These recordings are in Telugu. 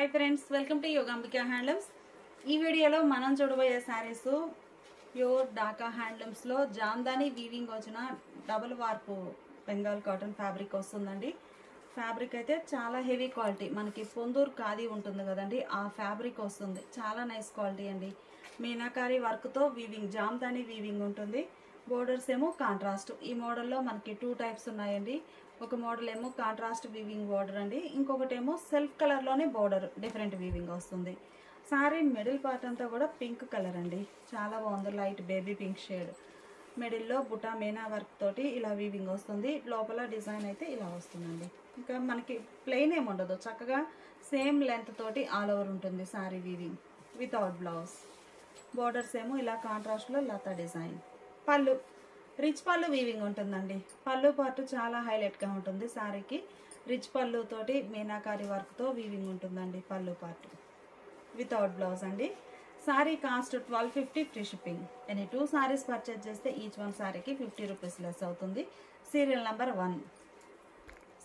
Hi friends, welcome to Yogambika handlooms. ఈ వీడియోలో మనం చూడబోయే శారీస్ ప్యూర్ ఢాకా హ్యాండ్లూమ్స్ లో జామ్దాని వీవింగ్ వచ్చిన డబుల్ వార్పు బెంగాల్ కాటన్ ఫ్యాబ్రిక్ వస్తుందండి. ఫ్యాబ్రిక్ అయితే చాలా హెవీ క్వాలిటీ, మనకి పొందూరు ఖాదీ ఉంటుంది కదండి, ఆ ఫ్యాబ్రిక్ వస్తుంది. చాలా నైస్ క్వాలిటీ అండి. మీనాకారి వర్క్ తో వీవింగ్, జామ్దాని వీవింగ్ ఉంటుంది. బోర్డర్స్ ఏమో కాంట్రాస్ట్. ఈ మోడల్లో మనకి 2 టైప్స్ ఉన్నాయండి. ఒక మోడల్ ఏమో కాంట్రాస్ట్ వీవింగ్ బోర్డర్ అండి, ఇంకొకటి ఏమో సెల్ఫ్ కలర్ లోనే బోర్డర్ డిఫరెంట్ వీవింగ్ వస్తుంది. సారీ మిడిల్ పార్ట్ అంతా కూడా పింక్ కలర్ అండి, చాలా బాగుంది. లైట్ బేబీ పింక్ షేడ్, మిడిల్లో బుటా మీనా వర్క్ తోటి ఇలా వీవింగ్ వస్తుంది. లోపల డిజైన్ అయితే ఇలా వస్తుందండి. ఇంకా మనకి ప్లెయిన్ ఏమి ఉండదు, చక్కగా సేమ్ లెంత్ తోటి ఆల్ ఓవర్ ఉంటుంది sorry weaving without blouse. Borders ఏమో ఇలా కాంట్రాస్ట్ లో లతా డిజైన్. పళ్ళు రిచ్ పళ్ళు వీవింగ్ ఉంటుందండి. పళ్ళు పార్ట్ చాలా హైలైట్ గా ఉంటుంది సారీకి. రిచ్ పళ్ళు తోటి మీనాకారి వర్క్ తో వీవింగ్ ఉంటుందండి. పళ్ళు పార్ట్ వితౌట్ బ్లౌజ్ అండి. Sorry cost 1250 free shipping. Any 2 saris purchase చేస్తే ఈచ్ వన్ సారీకి 50 రూపీస్ లెస్ అవుతుంది. Serial number 1.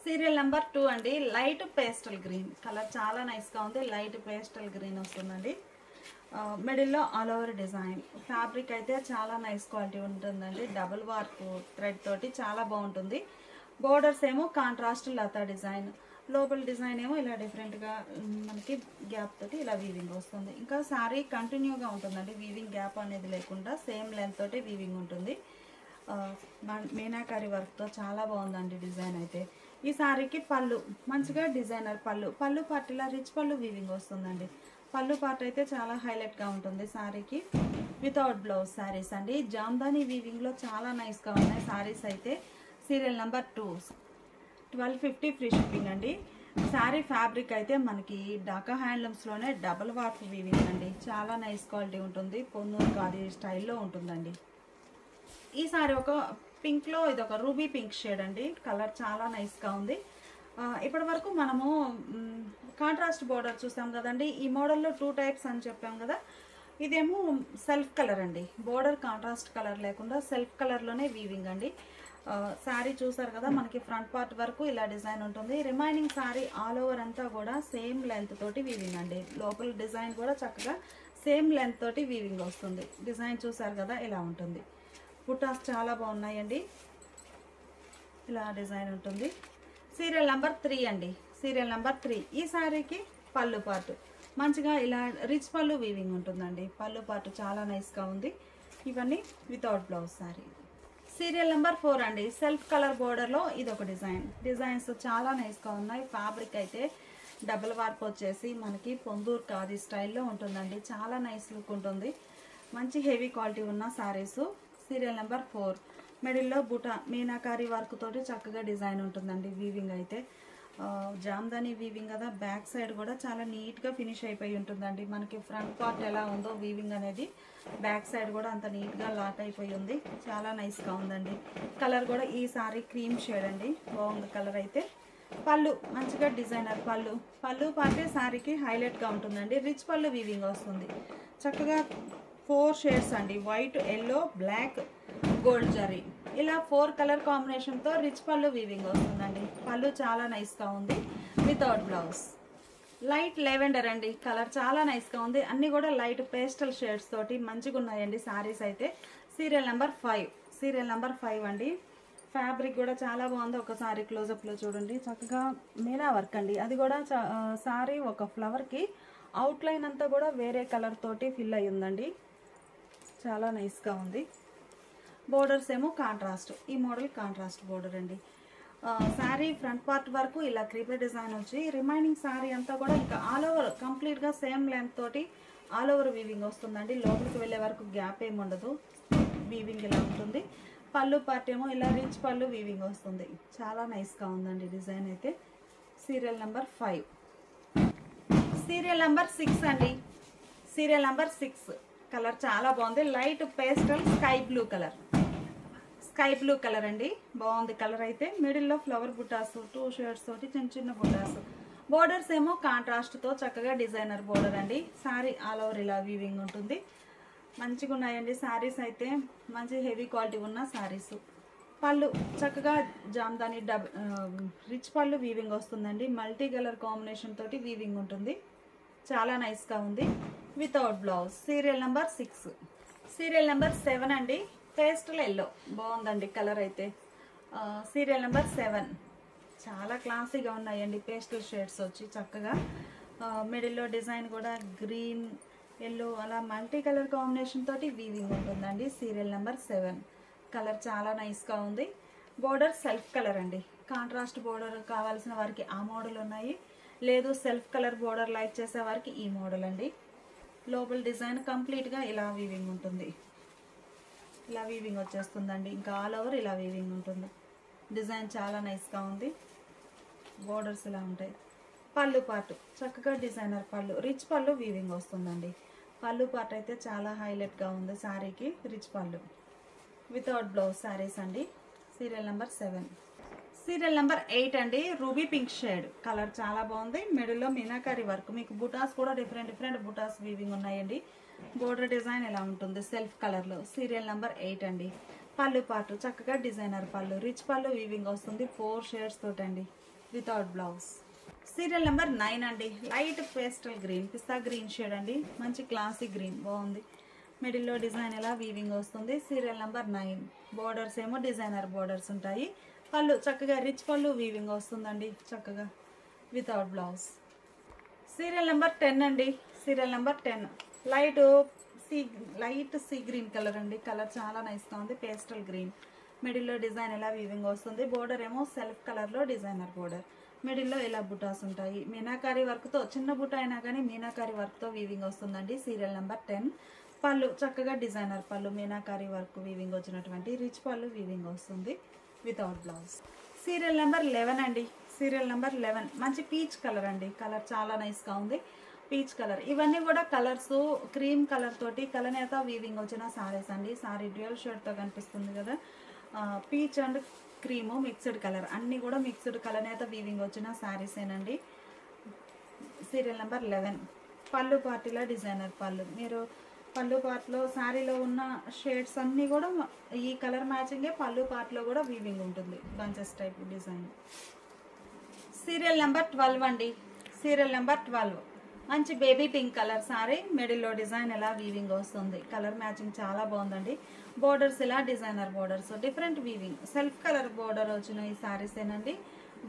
సీరియల్ నెంబర్ 2 అండి. లైట్ పేస్టల్ గ్రీన్ కలర్ చాలా నైస్ గా ఉంది. లైట్ పేస్టల్ గ్రీన్ వస్తుందండి. మిడిల్లో ఆల్ ఓవర్ డిజైన్. ఫ్యాబ్రిక్ అయితే చాలా నైస్ క్వాలిటీ ఉంటుందండి. డబుల్ వార్ప్ థ్రెడ్ తోటి చాలా బాగుంటుంది. బోర్డర్స్ ఏమో కాంట్రాస్ట్ లతా డిజైన్. లోపల డిజైన్ ఏమో ఇలా డిఫరెంట్గా మనకి గ్యాప్ తోటి ఇలా వీవింగ్ వస్తుంది. ఇంకా శారీ కంటిన్యూగా ఉంటుందండి, వీవింగ్ గ్యాప్ అనేది లేకుండా సేమ్ లెంత్ తోటి వీవింగ్ ఉంటుంది. మీనాకారి వర్క్తో చాలా బాగుందండి డిజైన్ అయితే. ఈ శారీకి పళ్ళు మంచిగా డిజైనర్ పళ్ళు. పళ్ళు పార్ట్ ఇలా రిచ్ పళ్ళు వీవింగ్ వస్తుందండి. పళ్ళు పార్ట్ అయితే చాలా హైలైట్గా ఉంటుంది శారీకి. వితౌట్ బ్లౌజ్ శారీస్ అండి. జామ్దాని వీవింగ్లో చాలా నైస్గా ఉన్నాయి శారీస్ అయితే. Serial number 2. 1250 ఫ్రీ షిప్పింగ్ అండి. శారీ ఫ్యాబ్రిక్ అయితే మనకి ఢాకా హ్యాండ్లూమ్స్లోనే డబుల్ వార్ప్ వీవింగ్ అండి. చాలా నైస్ క్వాలిటీ ఉంటుంది. పొన్నూరు ఖాదీ స్టైల్లో ఉంటుందండి. ఈ సారీ ఒక పింక్లో ఇది ఒక రూబీ పింక్ షేడ్ అండి. కలర్ చాలా నైస్గా ఉంది. ఇప్పటి వరకు మనము కాంట్రాస్ట్ బోర్డర్ చూసాం కదండి. ఈ మోడల్లో 2 టైప్స్ అని చెప్పాం కదా. ఇదేమో సెల్ఫ్ కలర్ అండి. బోర్డర్ కాంట్రాస్ట్ కలర్ లేకుండా సెల్ఫ్ కలర్లోనే వీవింగ్ అండి. శారీ చూసారు కదా, మనకి ఫ్రంట్ పార్ట్ వరకు ఇలా డిజైన్ ఉంటుంది. రిమైనింగ్ శారీ ఆల్ ఓవర్ అంతా కూడా సేమ్ లెంత్ తోటి వీవింగ్ అండి. లోపల డిజైన్ కూడా చక్కగా సేమ్ లెంత్ తోటి వీవింగ్ వస్తుంది. డిజైన్ చూసారు కదా, ఇలా ఉంటుంది. బుటాస్ చాలా బాగున్నాయండి. ఇలా డిజైన్ ఉంటుంది. సీరియల్ నెంబర్ 3 అండి. Serial number 3. ఈ శారీకి పళ్ళు పార్ట్ మంచిగా ఇలా రిచ్ పళ్ళు వీవింగ్ ఉంటుందండి. పళ్ళు పార్ట్ చాలా నైస్గా ఉంది. ఇవన్నీ without blouse sari. Serial number 4 అండి. సెల్ఫ్ కలర్ బోర్డర్లో ఇది ఒక డిజైన్. డిజైన్స్ చాలా నైస్గా ఉన్నాయి. ఫ్యాబ్రిక్ అయితే డబుల్ వార్ప్ వచ్చేసి మనకి పొందూరు ఖాదీ స్టైల్లో ఉంటుందండి. చాలా నైస్ లుక్ ఉంటుంది. మంచి హెవీ క్వాలిటీ ఉన్న శారీస్. Serial number 4. మిడిల్లో బుటా మీనాకారి వర్క్ తోటి చక్కగా డిజైన్ ఉంటుందండి. వీవింగ్ అయితే జామ్దాని వీవింగ్ కదా, బ్యాక్ సైడ్ కూడా చాలా నీట్గా ఫినిష్ అయిపోయి ఉంటుందండి. మనకి ఫ్రంట్ పార్ట్ ఎలా ఉందో వీవింగ్ అనేది బ్యాక్ సైడ్ కూడా అంత నీట్గా లాక్ అయిపోయి ఉంది. చాలా నైస్గా ఉందండి. కలర్ కూడా ఈ సారీ క్రీమ్ షేడ్ అండి, బాగుంది కలర్ అయితే. పళ్ళు మంచిగా డిజైనర్ పళ్ళు. పళ్ళు పార్టే శారీకి హైలైట్గా ఉంటుందండి. రిచ్ పళ్ళు వీవింగ్ వస్తుంది. చక్కగా 4 షేడ్స్ అండి. White, yellow, black, gold zari, ఇలా 4 కలర్ కాంబినేషన్తో రిచ్ పళ్ళు వీవింగ్ వస్తుందండి. పళ్ళు చాలా నైస్గా ఉంది. Without blouse. లైట్ లెవెండర్ అండి. కలర్ చాలా నైస్గా ఉంది. అన్నీ కూడా లైట్ పేస్టల్ షేడ్స్ తోటి మంచిగా ఉన్నాయండి శారీస్ అయితే. Serial number 5. సీరియల్ నెంబర్ 5 అండి. ఫ్యాబ్రిక్ కూడా చాలా బాగుంది. ఒకసారి క్లోజప్లో చూడండి. చక్కగా మీనా వర్క్ అండి. అది కూడా శారీ ఒక ఫ్లవర్కి అవుట్లైన్ అంతా కూడా వేరే కలర్ తోటి ఫిల్ అయి ఉందండి. చాలా నైస్గా ఉంది. బోర్డర్స్ ఏమో కాంట్రాస్ట్. ఈ మోడల్ కాంట్రాస్ట్ బోర్డర్ అండి. శారీ ఫ్రంట్ పార్ట్ వరకు ఇలా క్రీపర్ డిజైన్ వచ్చి రిమైనింగ్ శారీ అంతా కూడా ఇంకా ఆల్ ఓవర్ కంప్లీట్గా సేమ్ లెంత్ తోటి ఆల్ ఓవర్ వీవింగ్ వస్తుందండి. లోపలికి వెళ్ళే వరకు గ్యాప్ ఏమి ఉండదు. వీవింగ్ ఇలా ఉంటుంది. పళ్ళు పార్ట్ ఏమో ఇలా రిచ్ పళ్ళు వీవింగ్ వస్తుంది. చాలా నైస్గా ఉందండి డిజైన్ అయితే. Serial number 5. సీరియల్ నెంబర్ 6 అండి. Serial number 6. కలర్ చాలా బాగుంది. Light pastel sky blue colour. Sky blue colour అండి, బాగుంది కలర్ అయితే. మిడిల్లో ఫ్లవర్ బుటాస్ 2 షేడ్స్ తోటి చిన్న చిన్న బుటాస్. బోర్డర్స్ ఏమో కాంట్రాస్ట్తో చక్కగా డిజైనర్ బోర్డర్ అండి. శారీ ఆల్ ఓవర్ ఇలా వీవింగ్ ఉంటుంది. మంచిగా ఉన్నాయండి శారీస్ అయితే. మంచి హెవీ క్వాలిటీ ఉన్న శారీస్. పళ్ళు చక్కగా జామ్దాని రిచ్ పళ్ళు వీవింగ్ వస్తుందండి. మల్టీ కలర్ కాంబినేషన్ తోటి వీవింగ్ ఉంటుంది. చాలా నైస్గా ఉంది without blouse. Serial number 6. Serial number 7 అండి. పేస్టల్ ఎల్లో బాగుందండి కలర్ అయితే. సీరియల్ నెంబర్ 7 చాలా క్లాసీగా ఉన్నాయండి. పేస్టల్ షేడ్స్ వచ్చి చక్కగా మిడిల్లో డిజైన్ కూడా గ్రీన్ ఎల్లో అలా మల్టీ కలర్ కాంబినేషన్ తోటి వీవింగ్ ఉంటుందండి. సీరియల్ నెంబర్ 7 కలర్ చాలా నైస్గా ఉంది. బోర్డర్ సెల్ఫ్ కలర్ అండి. కాంట్రాస్ట్ బోర్డర్ కావాల్సిన వారికి ఆ మోడల్ ఉన్నాయి, లేదు సెల్ఫ్ కలర్ బోర్డర్ లైక్ చేసే వారికి ఈ మోడల్ అండి. లోపల డిజైన్ కంప్లీట్గా ఇలా వీవింగ్ ఉంటుంది. ఇలా వీవింగ్ వచ్చేస్తుందండి. ఇంకా ఆల్ ఓవర్ ఇలా వీవింగ్ ఉంటుంది. డిజైన్ చాలా నైస్గా ఉంది. బోర్డర్స్ ఇలా ఉంటాయి. పళ్ళు పార్ట్ చక్కగా డిజైనర్ పళ్ళు, రిచ్ పళ్ళు వీవింగ్ వస్తుందండి. పళ్ళు పార్ట్ అయితే చాలా హైలైట్గా ఉంది శారీకి. రిచ్ పళ్ళు వితౌట్ బ్లౌజ్ శారీస్ అండి. Serial number 7. సీరియల్ నెంబర్ 8 అండి. రూబీ పింక్ షేడ్ కలర్ చాలా బాగుంది. మిడిల్లో మీనాకారి వర్క్, మీకు బుటాస్ కూడా డిఫరెంట్ బుటాస్ వీవింగ్ ఉన్నాయండి. బోర్డర్ డిజైన్ ఎలా ఉంటుంది సెల్ఫ్ కలర్లో. సీరియల్ నెంబర్ 8 అండి. పళ్ళు పార్ట్ చక్కగా డిజైనర్ పళ్ళు, రిచ్ పళ్ళు వీవింగ్ వస్తుంది. 4 షేడ్స్ తోటండి వితౌట్ బ్లౌజ్. సీరియల్ నెంబర్ 9 అండి. లైట్ పేస్టల్ గ్రీన్, పిస్తా గ్రీన్ షేడ్ అండి. మంచి క్లాసిక్ గ్రీన్ బాగుంది. మిడిల్లో డిజైన్ ఎలా వీవింగ్ వస్తుంది. Serial number 9. బోర్డర్స్ ఏమో డిజైనర్ బోర్డర్స్ ఉంటాయి. పళ్ళు చక్కగా రిచ్ పళ్ళు వీవింగ్ వస్తుందండి చక్కగా వితౌట్ బ్లౌజ్. సీరియల్ నెంబర్ 10 అండి. Serial number 10 light sea green colour అండి. కలర్ చాలా నైస్గా ఉంది. పేస్టల్ గ్రీన్, మిడిల్లో డిజైన్ ఎలా వీవింగ్ వస్తుంది. బోర్డర్ ఏమో సెల్ఫ్ కలర్లో డిజైనర్ బోర్డర్, మిడిల్లో ఇలా బుటాస్ ఉంటాయి. మీనాకారి వర్క్తో, చిన్న బుట్ట అయినా కానీ మీనాకారి వర్క్తో వీవింగ్ వస్తుందండి. Serial number 10. పళ్ళు చక్కగా డిజైనర్ పళ్ళు, మీనాకారి వర్క్ వీవింగ్ వచ్చినటువంటి రిచ్ పళ్ళు వీవింగ్ వస్తుంది వితౌట్ బ్లౌజ్. సీరియల్ నెంబర్ 11 అండి. సీరియల్ నెంబర్ 11 మంచి పీచ్ కలర్ అండి. కలర్ చాలా నైస్గా ఉంది. Peach colour. ఇవన్నీ కూడా కలర్స్ క్రీమ్ కలర్ తోటి కలనేత వీవింగ్ వచ్చిన సారీస్ అండి. సారీ డ్యూయల్ షేడ్తో కనిపిస్తుంది కదా. Peach and cream mixed colour, అన్నీ కూడా మిక్స్డ్ కలనేత వీవింగ్ వచ్చిన శారీసేనండి. Serial number 11. పళ్ళు పార్టీలో డిజైనర్ పళ్ళు. మీరు పళ్ళు పార్ట్లో శారీలో ఉన్న షేడ్స్ అన్నీ కూడా ఈ కలర్ మ్యాచింగే పళ్ళు పార్ట్లో కూడా వీవింగ్ ఉంటుంది. Bunches type design. Serial number 12 అండి. సీరియల్ నెంబర్ 12 మంచి బేబీ పింక్ కలర్ సారీ. మిడిల్లో డిజైన్ ఎలా వీవింగ్ వస్తుంది. కలర్ మ్యాచింగ్ చాలా బాగుందండి. బోర్డర్స్ ఇలా designer borders, different weaving, self colour border వచ్చిన ఈ శారీసేనండి.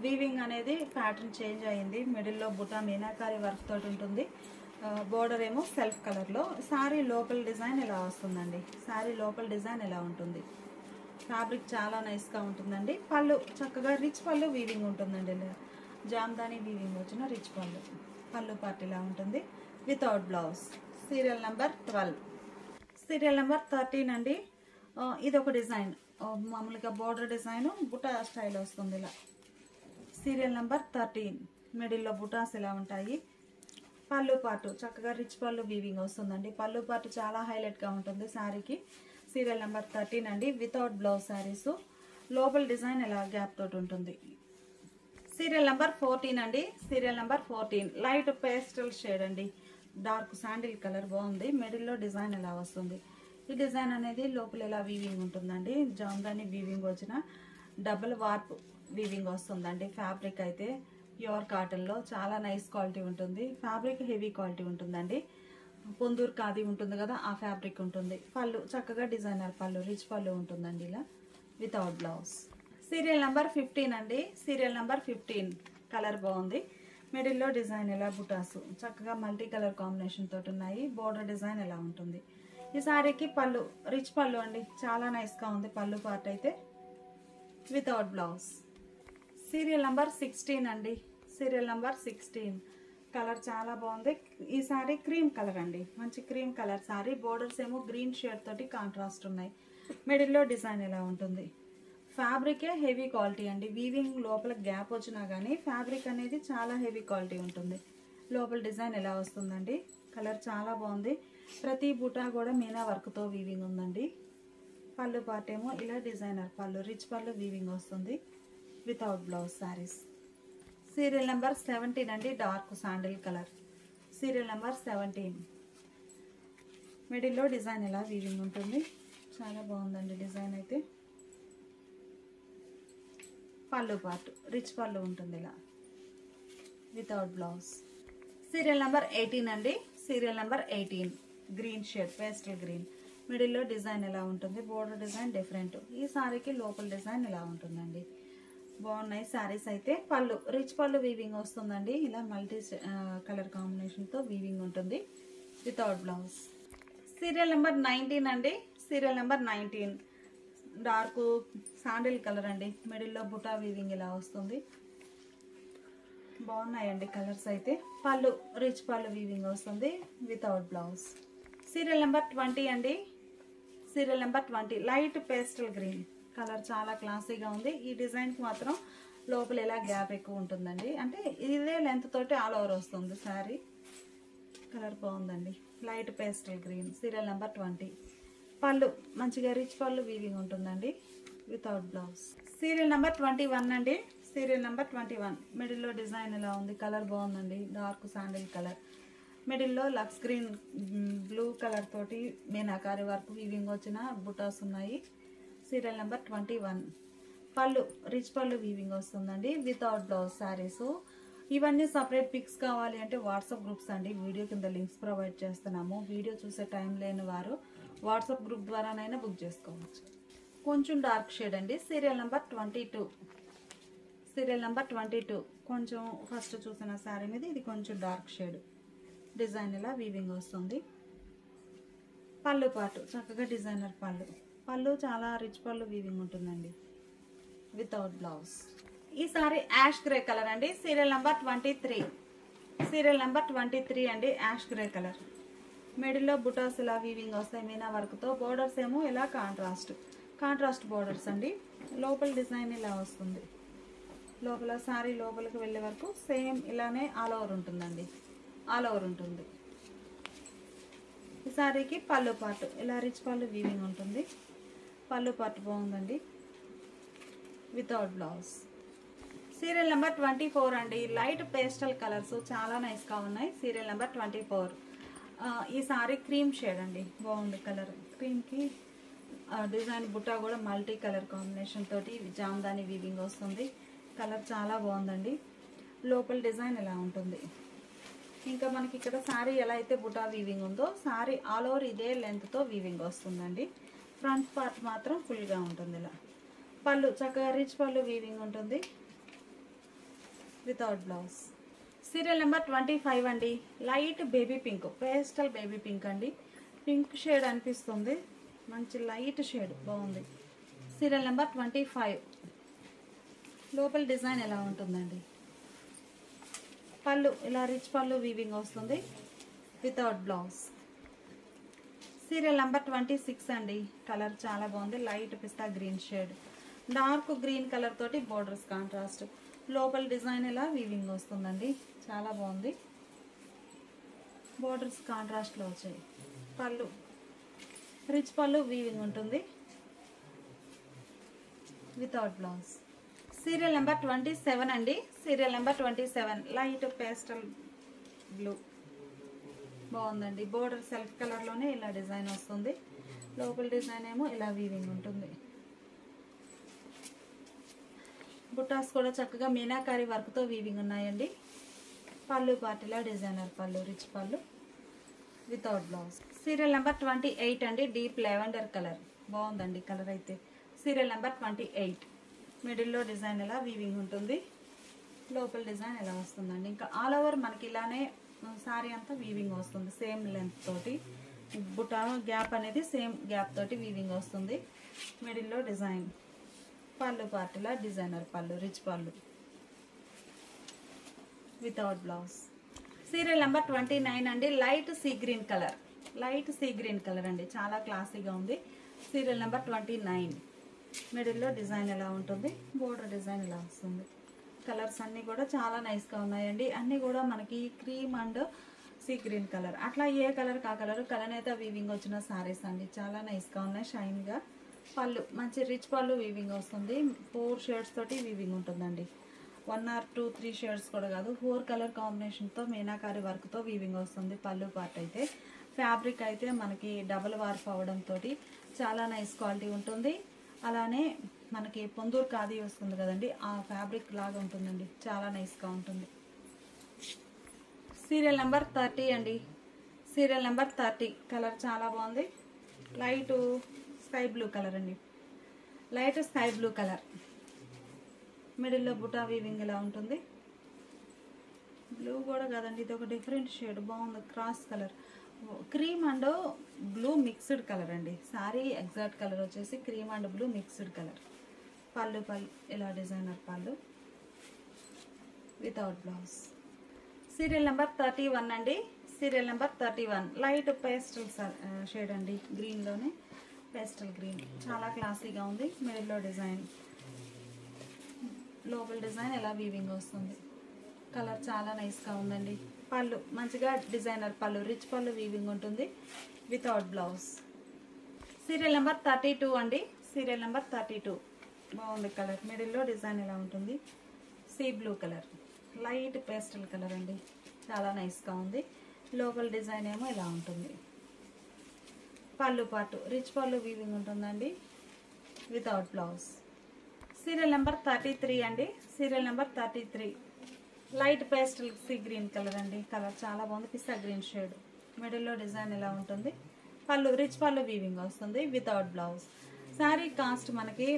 వీవింగ్ అనేది ప్యాటర్న్ చేంజ్ అయ్యింది. మిడిల్లో బుటా మీనాకారి వర్క్ తోటి ఉంటుంది. బోర్డర్ ఏమో సెల్ఫ్ కలర్లో. శారీ లోపల డిజైన్ ఎలా వస్తుందండి. శారీ లోపల డిజైన్ ఎలా ఉంటుంది. ఫ్యాబ్రిక్ చాలా నైస్గా ఉంటుందండి. పళ్ళు చక్కగా రిచ్ పళ్ళు వీవింగ్ ఉంటుందండి. జామ్దాని వీవింగ్ వచ్చిన రిచ్ పళ్ళు. పళ్ళు పార్ట్ ఇలా ఉంటుంది without blouse. Serial number 12. Serial number 13 అండి. ఇది ఒక డిజైన్, మామూలుగా బోర్డర్ డిజైన్ బుటా స్టైల్ వస్తుంది ఇలా. Serial number 13. మిడిల్లో బుటాస్ ఇలా ఉంటాయి. పళ్ళు పార్ట్ చక్కగా రిచ్ పళ్ళు వీవింగ్ వస్తుందండి. పళ్ళు పార్ట్ చాలా హైలైట్గా ఉంటుంది శారీకి. సీరియల్ నెంబర్ 13 అండి. Without blouse saris. లోపల డిజైన్ ఇలా గ్యాప్ తోటి ఉంటుంది. సీరియల్ నెంబర్ 14 అండి. Serial number 14 light pastel shade అండి. డార్క్ శాండిల్ కలర్ బాగుంది. మిడిల్లో డిజైన్ ఎలా వస్తుంది. ఈ డిజైన్ అనేది లోపల ఎలా వీవింగ్ ఉంటుందండి. జామ్దాని వీవింగ్ వచ్చిన డబుల్ వార్ప్ వీవింగ్ వస్తుందండి. ఫ్యాబ్రిక్ అయితే ప్యూర్ కాటన్లో చాలా నైస్ క్వాలిటీ ఉంటుంది. ఫ్యాబ్రిక్ హెవీ క్వాలిటీ ఉంటుందండి. పొందూరు ఖాదీ ఉంటుంది కదా, ఆ ఫ్యాబ్రిక్ ఉంటుంది. పళ్ళు చక్కగా డిజైనర్ పళ్ళు, రిచ్ పళ్ళు ఉంటుందండి ఇలా వితౌట్ బ్లౌజ్. సీరియల్ నెంబర్ 15 అండి. సీరియల్ నెంబర్ 15 కలర్ బాగుంది. మిడిల్లో డిజైన్ ఎలా బుటాసు చక్కగా మల్టీ కలర్ కాంబినేషన్ తోటి ఉన్నాయి. బోర్డర్ డిజైన్ ఎలా ఉంటుంది. ఈ సారీకి పళ్ళు రిచ్ పళ్ళు అండి. చాలా నైస్గా ఉంది పళ్ళు పార్ట్ అయితే వితౌట్ బ్లౌజ్. సీరియల్ నెంబర్ 16 అండి. సీరియల్ నెంబర్ 16 కలర్ చాలా బాగుంది. ఈ సారీ క్రీమ్ కలర్ అండి. మంచి క్రీమ్ కలర్ సారీ. బోర్డర్స్ ఏమో గ్రీన్ షేడ్ తోటి కాంట్రాస్ట్ ఉన్నాయి. మిడిల్లో డిజైన్ ఎలా ఉంటుంది. ఫ్యాబ్రికే హెవీ క్వాలిటీ అండి. వీవింగ్ లోపల గ్యాప్ వచ్చినా కానీ ఫ్యాబ్రిక్ అనేది చాలా హెవీ క్వాలిటీ ఉంటుంది. లోపల డిజైన్ ఎలా వస్తుందండి. కలర్ చాలా బాగుంది. ప్రతి బుటా కూడా మీనా వర్క్తో వీవింగ్ ఉందండి. పళ్ళు పార్ట్ ఏమో ఇలా డిజైనర్ పళ్ళు, రిచ్ పళ్ళు వీవింగ్ వస్తుంది without blouse saris. Serial number 17 అండి. Dark sandal colour. Serial number 17 మిడిల్లో డిజైన్ ఎలా వీవింగ్ ఉంటుంది. చాలా బాగుందండి డిజైన్ అయితే. పళ్ళు పార్ట్ రిచ్ పళ్ళు ఉంటుంది ఇలా వితౌట్ బ్లౌజ్. సీరియల్ నెంబర్ 18 అండి. Serial number 18 green shade, pastel green. మిడిల్లో డిజైన్ ఎలా ఉంటుంది, బోర్డర్ డిజైన్ డిఫరెంట్. ఈ సారీకి లోపల డిజైన్ ఎలా ఉంటుందండి. బాగున్నాయి శారీస్ అయితే. పళ్ళు రిచ్ పళ్ళు వీవింగ్ వస్తుందండి. ఇలా మల్టీ కలర్ కాంబినేషన్తో వీవింగ్ ఉంటుంది వితౌట్ బ్లౌజ్. సీరియల్ నెంబర్ 19 అండి. Serial number 19 dark sandal colour అండి. మిడిల్లో బుటా వీవింగ్ ఇలా వస్తుంది. బాగున్నాయండి కలర్స్ అయితే. పళ్ళు రిచ్ పళ్ళు వీవింగ్ వస్తుంది వితౌట్ బ్లౌజ్. సీరియల్ నెంబర్ 20 అండి. Serial number 20 light pastel green colour, చాలా క్లాసీగా ఉంది. ఈ డిజైన్కి మాత్రం లోపల ఇలా గ్యాప్ ఎక్కువ ఉంటుందండి. అంటే ఇదే లెంత్ తోటి ఆల్ ఓవర్ వస్తుంది శారీ. కలర్ బాగుందండి. Light pastel green. Serial number 20 పళ్ళు మంచిగా రిచ్ పళ్ళు వీవింగ్ ఉంటుందండి వితౌట్ బ్లౌజ్. సీరియల్ నెంబర్ 21 అండి. సీరియల్ నెంబర్ 21 మిడిల్లో డిజైన్ ఎలా ఉంది, కలర్ బాగుందండి. డార్క్ శాండిల్ కలర్, మిడిల్లో లక్స్ గ్రీన్ బ్లూ కలర్ తోటి మీనాకారి వర్క్ వీవింగ్ వచ్చిన బుటాస్ ఉన్నాయి. సీరియల్ నెంబర్ 21 పళ్ళు రిచ్ పళ్ళు వీవింగ్ వస్తుందండి వితౌట్ బ్లౌజ్ శారీస్. ఇవన్నీ సపరేట్ పిక్స్ కావాలి అంటే వాట్సాప్ గ్రూప్స్ అండి. వీడియో కింద లింక్స్ ప్రొవైడ్ చేస్తున్నాము. వీడియో చూసే టైం లేని వారు వాట్సాప్ గ్రూప్ ద్వారానైనా బుక్ చేసుకోవచ్చు. కొంచెం డార్క్ షేడ్ అండి. సీరియల్ నెంబర్ 22 సీరియల్ నెంబర్ 22 కొంచెం ఫస్ట్ చూసిన శారీ మీద ఇది కొంచెం డార్క్ షేడ్. డిజైన్ ఇలా వీవింగ్ వస్తుంది. పళ్ళు పాటు చక్కగా డిజైనర్ పళ్ళు. పళ్ళు చాలా రిచ్ పళ్ళు వీవింగ్ ఉంటుందండి వితౌట్ బ్లౌజ్. ఈ సారీ యాష్ గ్రే కలర్ అండి. సీరియల్ నెంబర్ 23 సీరియల్ నెంబర్ 23 అండి. యాష్ గ్రే కలర్, మిడిల్లో బుటాస్ ఇలా వీవింగ్ వస్తాయి మీనా వర్క్తో. బోర్డర్స్ ఏమో ఇలా కాంట్రాస్ట్ బోర్డర్స్ అండి. లోపల డిజైన్ ఇలా వస్తుంది. లోపల సారీ లోపలికి వెళ్ళే వరకు సేమ్ ఇలానే ఆల్ ఓవర్ ఉంటుందండి. ఆల్ ఓవర్ ఉంటుంది. ఈ సారీకి పళ్ళు పాటు ఇలా రిచ్ పళ్ళు వీవింగ్ ఉంటుంది. పళ్ళు పాటు బాగుందండి వితౌట్ బ్లౌజ్. సీరియల్ నెంబర్ 24 అండి. లైట్ పేస్టల్ కలర్స్ చాలా నైస్గా ఉన్నాయి. సీరియల్ నెంబర్ 24 ఈ సారీ క్రీమ్ షేడ్ అండి. బాగుంది కలర్. క్రీమ్కి డిజైన్ బుట్టా కూడా మల్టీ కలర్ కాంబినేషన్ తోటి జామ్దాని వీవింగ్ వస్తుంది. కలర్ చాలా బాగుందండి. లోపల డిజైన్ ఎలా ఉంటుంది. ఇంకా మనకి ఇక్కడ సారీ ఎలా అయితే బుటా వీవింగ్ ఉందో సారీ ఆల్ ఓవర్ ఇదే లెంత్తో వీవింగ్ వస్తుందండి. ఫ్రంట్ పార్ట్ మాత్రం ఫుల్గా ఉంటుంది ఇలా. పళ్ళు చక్కగా రిచ్ పళ్ళు వీవింగ్ ఉంటుంది వితౌట్ బ్లౌజ్. సీరియల్ నెంబర్ 25 అండి. Light baby pink, pastel baby pink అండి. పింక్ షేడ్ అనిపిస్తుంది. మంచి లైట్ షేడ్ బాగుంది. సీరియల్ నెంబర్ 25 లోపల డిజైన్ ఎలా ఉంటుందండి. పళ్ళు ఇలా రిచ్ పళ్ళు వీవింగ్ వస్తుంది వితౌట్ బ్లౌజ్. సీరియల్ నెంబర్ 26 అండి. కలర్ చాలా బాగుంది. లైట్ పిస్తా green shade, dark green colour తోటి బోర్డర్స్ కాంట్రాస్ట్. లోపల డిజైన్ ఇలా వీవింగ్ వస్తుందండి. చాలా బాగుంది. బోర్డర్స్ కాంట్రాస్ట్లో వచ్చాయి. పళ్ళు రిచ్ పళ్ళు వీవింగ్ ఉంటుంది వితౌట్ బ్లౌజ్. సీరియల్ నెంబర్ 27 అండి. Serial number 27 light pastel blue బాగుందండి. బోర్డర్ సెల్ఫ్ కలర్లోనే ఇలా డిజైన్ వస్తుంది. లోపల డిజైన్ ఏమో ఇలా వీవింగ్ ఉంటుంది. బుటాస్ కూడా చక్కగా మీనాకారి వర్క్తో వీవింగ్ ఉన్నాయండి. పళ్ళు పార్టీలా డిజైనర్ పళ్ళు, రిచ్ పళ్ళు వితౌట్ బ్లౌజ్. సీరియల్ నెంబర్ 28 అండి. డీప్ లెవెండర్ కలర్ బాగుందండి కలర్ అయితే. సీరియల్ నెంబర్ 28 మిడిల్లో డిజైన్ ఎలా వీవింగ్ ఉంటుంది. లోపల డిజైన్ ఎలా వస్తుందండి. ఇంకా ఆల్ ఓవర్ మనకి ఇలానే సారీ అంతా వీవింగ్ వస్తుంది. సేమ్ లెంత్ తోటి బుటా గ్యాప్ అనేది సేమ్ గ్యాప్ తోటి వీవింగ్ వస్తుంది. మిడిల్లో డిజైన్. పళ్ళు పార్టీలా డిజైనర్ పళ్ళు, రిచ్ పళ్ళు వితౌట్ బ్లౌజ్. సీరియల్ నెంబర్ 29 అండి. Light sea green colour, light sea green colour అండి. చాలా క్లాసీగా ఉంది. సీరియల్ నెంబర్ 29 మిడిల్లో డిజైన్ ఎలా ఉంటుంది, బోర్డర్ డిజైన్ ఎలా వస్తుంది. కలర్స్ అన్నీ కూడా చాలా నైస్గా ఉన్నాయండి. అన్నీ కూడా మనకి cream and sea green colour, అట్లా ఏ కలర్ కా కలర్ కలనేత వీవింగ్ వచ్చిన సారీస్ అండి. చాలా నైస్గా ఉన్నాయి, షైన్గా. పళ్ళు మంచి రిచ్ పళ్ళు వీవింగ్ వస్తుంది. 4 షేడ్స్ తోటి వీవింగ్ ఉంటుందండి. 1 or 2, 3 షేడ్స్ కూడా కాదు, 4 కలర్ కాంబినేషన్తో మీనాకారి వర్క్తో వీవింగ్ వస్తుంది. పళ్ళు పార్ట్ అయితే ఫ్యాబ్రిక్ అయితే మనకి డబుల్ వార్ఫ్ అవడంతో చాలా నైస్ క్వాలిటీ ఉంటుంది. అలానే మనకి పొందూరు ఖాదీ వస్తుంది కదండి, ఆ ఫ్యాబ్రిక్ లాగా ఉంటుందండి. చాలా నైస్గా ఉంటుంది. సీరియల్ నెంబర్ 30 అండి. సీరియల్ నెంబర్ 30 కలర్ చాలా బాగుంది. లైట్ స్కై బ్లూ కలర్ అండి. లైట్ స్కై బ్లూ కలర్, మిడిల్లో బుటా వీవింగ్ ఇలా ఉంటుంది. బ్లూ కూడా కాదండి, ఇది ఒక డిఫరెంట్ షేడ్, బాగుంది. Cross colour, cream and blue mixed colour అండి. సారీ ఎగ్జాక్ట్ కలర్ వచ్చేసి cream and blue mixed colour. పళ్ళు ఇలా డిజైనర్ పళ్ళు వితౌట్ బ్లౌజ్. సీరియల్ నెంబర్ 31 అండి. Serial number 31 light pastel shade అండి, గ్రీన్లోనే పేస్టల్ గ్రీన్, చాలా క్లాసీగా ఉంది. మిడిల్లో డిజైన్, లోపల డిజైన్ ఎలా వీవింగ్ వస్తుంది. కలర్ చాలా నైస్గా ఉందండి. పళ్ళు మంచిగా డిజైనర్ పళ్ళు, రిచ్ పళ్ళు వీవింగ్ ఉంటుంది వితౌట్ బ్లౌజ్. సీరియల్ నెంబర్ 32 అండి. సీరియల్ నెంబర్ 32 బాగుంది కలర్. మిడిల్లో డిజైన్ ఎలా ఉంటుంది, sea blue colour, light pastel colour అండి, చాలా నైస్గా ఉంది. లోపల డిజైన్ ఏమో ఇలా ఉంటుంది. పళ్ళు పాటు రిచ్ పళ్ళు వీవింగ్ ఉంటుందండి వితౌట్ బ్లౌజ్. సీరియల్ నెంబర్ 33 అండి. Serial number 33 light pastel sea green colour అండి. కలర్ చాలా బాగుంది, పిస్తా గ్రీన్ షేడ్. మిడిల్లో డిజైన్ ఎలా ఉంటుంది. పళ్ళు రిచ్ పళ్ళు వీవింగ్ వస్తుంది వితౌట్ బ్లౌజ్. శారీ కాస్ట్ మనకి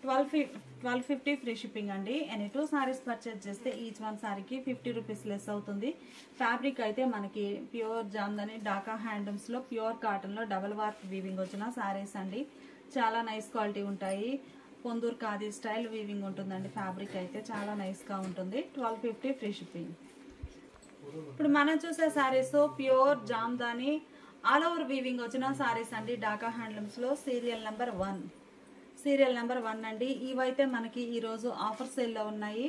1250 ఫ్రీ షిప్పింగ్ అండి. ఎనీ 2 సారీస్ పర్చేజ్ చేస్తే ఈచ్ వన్ సారీకి 50 రూపీస్ లెస్ అవుతుంది. ఫ్యాబ్రిక్ అయితే మనకి ప్యూర్ జామ్దని డాకా హ్యాండ్లూమ్స్లో ప్యూర్ కాటన్లో డబల్ వార్క్ వీవింగ్ వచ్చిన సారీస్ అండి. చాలా నైస్ క్వాలిటీ ఉంటాయి. పొందూరు ఖాదీ స్టైల్ వీవింగ్ ఉంటుందండి. ఫ్యాబ్రిక్ అయితే చాలా నైస్గా ఉంటుంది. 1250 ఫ్రీ షిప్పింగ్. ఇప్పుడు మనం చూసే saris pure Jamdani all over weaving వచ్చిన సారీస్ అండి. డాకా హ్యాండ్లూమ్స్లో సీరియల్ నెంబర్ 1. సీరియల్ నెంబర్ 1 అండి. ఇవైతే మనకి ఈరోజు ఆఫర్ సేల్లో ఉన్నాయి.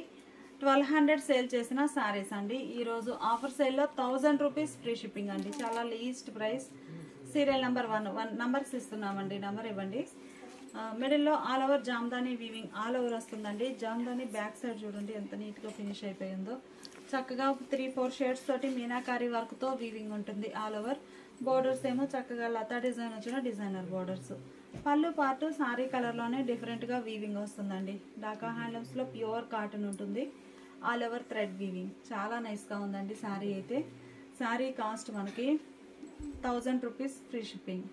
1200 సేల్ చేసిన సారీస్ అండి. ఈరోజు ఆఫర్ సేల్లో 1000 రూపీస్ ఫ్రీ షిప్పింగ్ అండి. చాలా least price. Serial number 1 numbers ఇస్తున్నామండి, నంబర్ ఇవ్వండి. మిడిల్లో all over Jamdani weaving all over వస్తుందండి. జామ్దాని బ్యాక్ సైడ్ చూడండి ఎంత నీట్గా ఫినిష్ అయిపోయిందో. చక్కగా 3-4 షేడ్స్ తోటి మీనాకారి వర్క్తో వీవింగ్ ఉంటుంది ఆల్ ఓవర్. బోర్డర్స్ ఏమో చక్కగా లతా డిజైన్ వచ్చిన డిజైనర్ బోర్డర్స్. పళ్ళు పాటు సారీ కలర్లోనే డిఫరెంట్గా వీవింగ్ వస్తుందండి. డాకా హ్యాండ్లూమ్స్లో ప్యూర్ కాటన్ ఉంటుంది. ఆల్ ఓవర్ థ్రెడ్ వీవింగ్ చాలా నైస్గా ఉందండి సారీ అయితే. సారీ కాస్ట్ మనకి 1000 రూపీస్ ఫ్రీ షిప్పింగ్.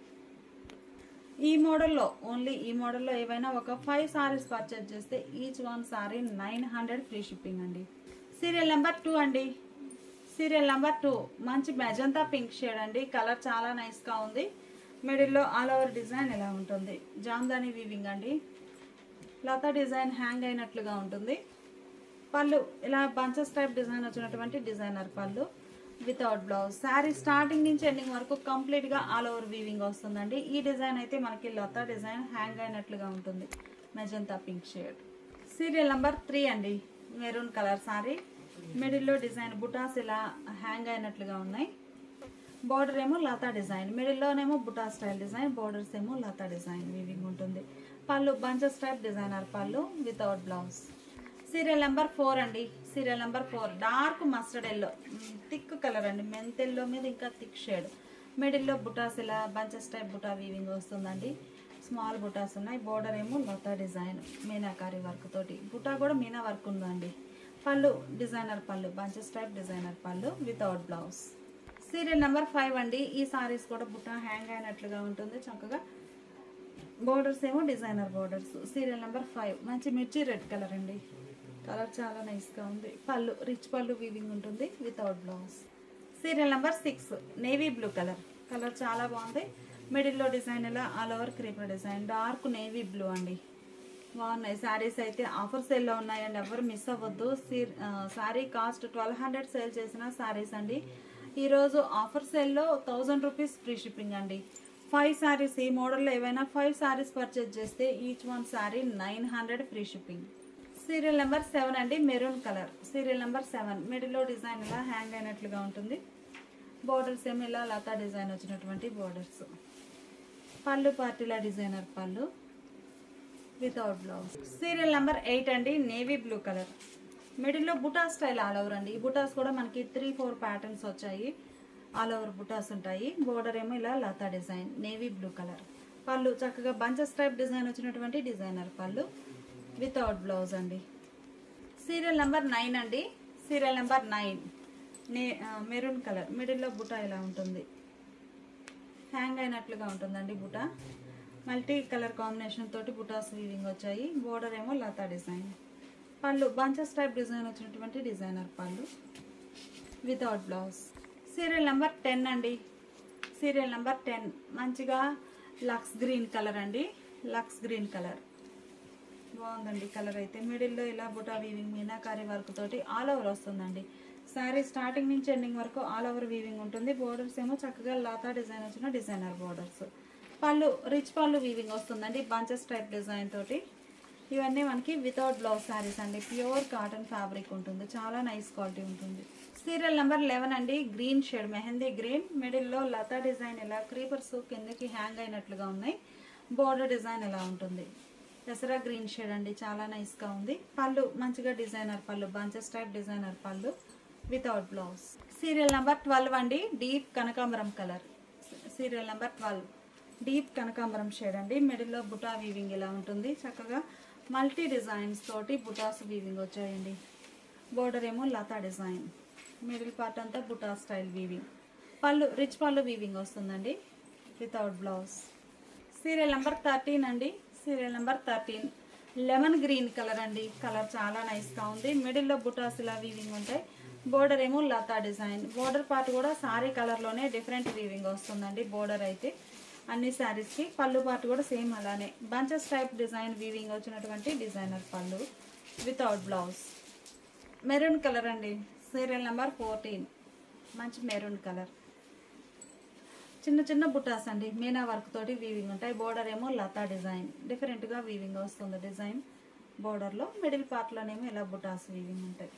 ఈ మోడల్లో ఓన్లీ ఈ మోడల్లో ఏవైనా ఒక 5 సారీస్ పర్చేజ్ చేస్తే each one sorry 900 free shipping అండి. సీరియల్ నెంబర్ 2 అండి. సీరియల్ నెంబర్ 2 మంచి మెజంతా పింక్ షేడ్ అండి. కలర్ చాలా నైస్గా ఉంది. మిడిల్లో ఆల్ ఓవర్ డిజైన్ ఎలా ఉంటుంది. జామ్దాని వీవింగ్ అండి. లతా డిజైన్ హ్యాంగ్ అయినట్లుగా ఉంటుంది. పళ్ళు ఇలా బంచెస్ టైప్ డిజైన్ వచ్చినటువంటి డిజైనర్ పళ్ళు వితౌట్ బ్లౌజ్. శారీ స్టార్టింగ్ నుంచి ఎండింగ్ వరకు కంప్లీట్గా ఆల్ ఓవర్ వీవింగ్ వస్తుందండి. ఈ డిజైన్ అయితే మనకి లతా డిజైన్ హ్యాంగ్ అయినట్లుగా ఉంటుంది. Magenta pink shade. Serial number 3 అండి. Maroon colour sari. మిడిల్లో డిజైన్ బుటాస్ ఇలా హ్యాంగ్ అయినట్లుగా ఉన్నాయి. బార్డర్ ఏమో లతా డిజైన్, మిడిల్లోనేమో బుటా స్టైల్ డిజైన్, బార్డర్స్ ఏమో లతా డిజైన్ వీవింగ్ ఉంటుంది. పళ్ళు బంచెస్ టైప్ డిజైనర్ పళ్ళు వితౌట్ బ్లౌజ్. సీరియల్ నెంబర్ 4 అండి. Serial number 4 dark mustard yellow, thick colour అండి. మెంతెల్లో మీద ఇంకా థిక్ షేడ్. మిడిల్లో బుటాస్ ఇలా బంచెస్ టైప్ బుటా వీవింగ్ వస్తుందండి. స్మాల్ బుటాస్ ఉన్నాయి. బోర్డర్ ఏమో లతా డిజైన్ మీనాకారి వర్క్ తోటి. బుటా కూడా మీనా వర్క్ ఉందండి. పళ్ళు డిజైనర్ పళ్ళు, బంచెస్ టైప్ డిజైనర్ పళ్ళు వితౌట్ బ్లౌజ్. సీరియల్ నెంబర్ 5 అండి. ఈ సారీస్ కూడా బుటా హ్యాంగ్ అయినట్లుగా ఉంటుంది చక్కగా. బోర్డర్స్ ఏమో డిజైనర్ బోర్డర్స్. సీరియల్ నెంబర్ 5 మంచి మిర్చి రెడ్ కలర్ అండి. కలర్ చాలా నైస్గా ఉంది. పళ్ళు రిచ్ పళ్ళు వీవింగ్ ఉంటుంది without blouse. Serial number 6 navy blue colour. Colour చాలా బాగుంది. మిడిల్లో డిజైన్ ఇలా all over creeper design. Dark navy blue అండి. బాగున్నాయి శారీస్ అయితే. ఆఫర్ సేల్లో ఉన్నాయండి, ఎవరు మిస్ అవ్వద్దు. శారీ కాస్ట్ 1200 సేల్ చేసిన శారీస్ అండి. ఈరోజు ఆఫర్ సేల్లో 1000 రూపీస్ ఫ్రీ షిప్పింగ్ అండి. 5 సారీస్ ఈ మోడల్లో ఏవైనా 5 సారీస్ పర్చేజ్ చేస్తే each one sorry 900 free shipping. Serial number 7 అండి. Maroon colour. సీరియల్ నెంబర్ 7 మిడిల్లో డిజైన్ ఇలా హ్యాంగ్ అయినట్లుగా ఉంటుంది. బోర్డర్స్ ఏమో ఇలా లతా డిజైన్ వచ్చినటువంటి బోర్డర్స్. పళ్ళు పార్టీలా డిజైనర్ పళ్ళు వితౌట్ బ్లౌజ్. సీరియల్ నెంబర్ 8 అండి. Navy blue colour. మిడిల్లో బుటా స్టైల్ ఆల్ ఓవర్ అండి. ఈ బుటాస్ కూడా మనకి 3-4 ప్యాటర్న్స్ వచ్చాయి. ఆల్ ఓవర్ బుటాస్ ఉంటాయి. బోర్డర్ ఏమో ఇలా లతా డిజైన్ నేవీ బ్లూ కలర్. పళ్ళు చక్కగా బంచెస్ టైప్ డిజైన్ వచ్చినటువంటి డిజైనర్ పళ్ళు వితౌట్ బ్లౌజ్ అండి. సీరియల్ నెంబర్ 9 అండి. సీరియల్ నెంబర్ 9 మెరూన్ కలర్, మిడిల్లో బుటా ఇలా ఉంటుంది, హ్యాంగ్ అయినట్లుగా ఉంటుందండి బుటా. మల్టీ కలర్ కాంబినేషన్ తోటి బుటాస్ వీవింగ్ వచ్చాయి. బోర్డర్ ఏమో లతా డిజైన్. పళ్ళు బంచెస్ టైప్ డిజైన్ వచ్చినటువంటి డిజైనర్ పళ్ళు వితౌట్ బ్లౌజ్. సీరియల్ నెంబర్ 10 అండి. సీరియల్ నెంబర్ 10 మంచిగా లక్స్ గ్రీన్ కలర్ అండి. లక్స్ గ్రీన్ కలర్ బాగుందండి. కలర్ అయితే మిడిల్లో ఇలా బుటా వీవింగ్ మీనాకారి వర్క్ తోటి ఆల్ ఓవర్ వస్తుందండి. శారీ స్టార్టింగ్ నుంచి ఎండింగ్ వరకు ఆల్ ఓవర్ వీవింగ్ ఉంటుంది. బోర్డర్స్ ఏమో చక్కగా లాతా డిజైన్ వచ్చిన డిజైనర్ బోర్డర్స్. పళ్ళు రిచ్ పళ్ళు వీవింగ్ వస్తుందండి బంచెస్ టైప్ డిజైన్ తోటి. ఇవన్నీ మనకి వితౌట్ బ్లౌజ్ శారీస్ అండి. ప్యూర్ కాటన్ ఫ్యాబ్రిక్ ఉంటుంది, చాలా నైస్ క్వాలిటీ ఉంటుంది. సీరియల్ నెంబర్ 11 అండి. గ్రీన్ షేడ్ మెహందీ గ్రీన్, మిడిల్లో లతా డిజైన్ ఇలా క్రీపర్స్ కిందకి హ్యాంగ్ అయినట్లుగా ఉన్నాయి. బోర్డర్ డిజైన్ ఎలా ఉంటుంది, దసరా గ్రీన్ షేడ్ అండి, చాలా నైస్గా ఉంది. పళ్ళు మంచిగా డిజైనర్ పళ్ళు, బంచెస్ టైప్ డిజైనర్ పళ్ళు వితౌట్ బ్లౌజ్. సీరియల్ నెంబర్ 12 అండి. డీప్ కనకాంబరం కలర్. సీరియల్ నెంబర్ 12 డీప్ కనకాంబరం షేడ్ అండి. మిడిల్లో బుటా వీవింగ్ ఇలా ఉంటుంది. చక్కగా మల్టీ డిజైన్స్ తోటి బుటాస్ వీవింగ్ వచ్చాయండి. బోర్డర్ ఏమో లతా డిజైన్, మిడిల్ పార్ట్ అంతా బుటా స్టైల్ వీవింగ్. పళ్ళు రిచ్ పళ్ళు వీవింగ్ వస్తుందండి వితౌట్ బ్లౌజ్. సీరియల్ నెంబర్ 13 అండి. Serial number 13 lemon green colour అండి. కలర్ చాలా నైస్గా ఉంది. మిడిల్లో బుటాస్ ఇలా వీవింగ్ ఉంటాయి. బోర్డర్ ఏమో లతా డిజైన్. బోర్డర్ పార్ట్ కూడా సారీ కలర్లోనే డిఫరెంట్ వీవింగ్ వస్తుందండి. బోర్డర్ అయితే అన్ని శారీస్కి. పళ్ళు పార్ట్ కూడా సేమ్ అలానే బంచెస్ టైప్ డిజైన్ వీవింగ్ వచ్చినటువంటి డిజైనర్ పళ్ళు వితౌట్ బ్లౌజ్. మెరూన్ కలర్ అండి. సీరియల్ నెంబర్ 14 మంచి మెరూన్ కలర్. చిన్న చిన్న బుటాస్ అండి, మీనా వర్క్ తోటి వీవింగ్ ఉంటాయి. బోర్డర్ ఏమో లతా డిజైన్, డిఫరెంట్గా వీవింగ్ వస్తుంది డిజైన్ బోర్డర్లో. మిడిల్ పార్ట్లోనేమో ఇలా బుటాస్ వీవింగ్ ఉంటాయి.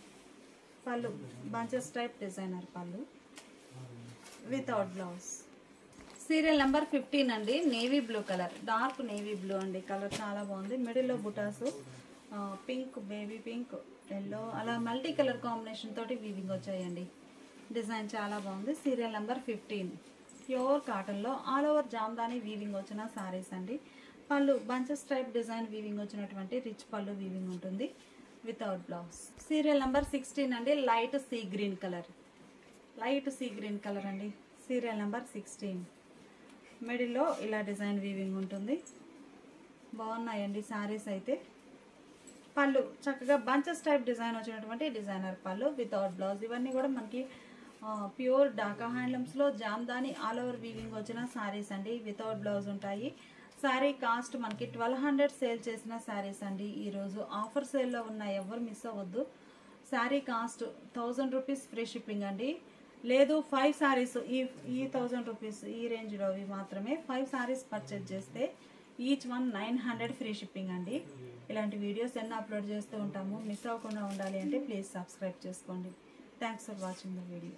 పళ్ళు బంచెస్ టైప్ డిజైనర్ పళ్ళు వితౌట్ బ్లౌజ్. సీరియల్ నెంబర్ 15 అండి. Navy blue colour, dark navy blue అండి. కలర్ చాలా బాగుంది. మిడిల్లో బుటాస్ పింక్, బేబీ పింక్, ఎల్లో అలా మల్టీ కలర్ కాంబినేషన్ తోటి వీవింగ్ వచ్చాయండి. డిజైన్ చాలా బాగుంది. సీరియల్ నెంబర్ 15 ప్యూర్ కాటన్లో ఆల్ ఓవర్ జామ్దాని వీవింగ్ వచ్చిన శారీస్ అండి. పళ్ళు బంచెస్ టైప్ డిజైన్ వీవింగ్ వచ్చినటువంటి రిచ్ పళ్ళు వీవింగ్ ఉంటుంది వితౌట్ బ్లౌజ్. సీరియల్ నెంబర్ 16 అండి. Light sea green colour. Light sea green colour అండి. సీరియల్ నెంబర్ 16 మిడిల్లో ఇలా డిజైన్ వీవింగ్ ఉంటుంది. బాగున్నాయండి శారీస్ అయితే. పళ్ళు చక్కగా బంచెస్ టైప్ డిజైన్ వచ్చినటువంటి డిజైనర్ పళ్ళు వితౌట్ బ్లౌజ్. ఇవన్నీ కూడా మనకి ప్యూర్ డాకా హ్యాండ్లూమ్స్లో జామ్దాని ఆల్ ఓవర్ వీవింగ్ వచ్చిన శారీస్ అండి. వితౌట్ బ్లౌజ్ ఉంటాయి. శారీ కాస్ట్ మనకి 1200 సేల్ చేసిన శారీస్ అండి. ఈరోజు ఆఫర్ సేల్లో ఉన్న, ఎవరు మిస్ అవ్వద్దు. Sari cost 1000 rupees free shipping అండి. లేదు 5 శారీస్ ఈ 1000 రూపీస్ ఈ రేంజ్లో అవి మాత్రమే. 5 శారీస్ పర్చేజ్ చేస్తే ఈచ్ వన్ 900 ఫ్రీ షిప్పింగ్ అండి. ఇలాంటి వీడియోస్ ఎన్నో అప్లోడ్ చేస్తూ ఉంటాము. మిస్ అవ్వకుండా ఉండాలి అంటే ప్లీజ్ సబ్స్క్రైబ్ చేసుకోండి. Thanks for watching the video.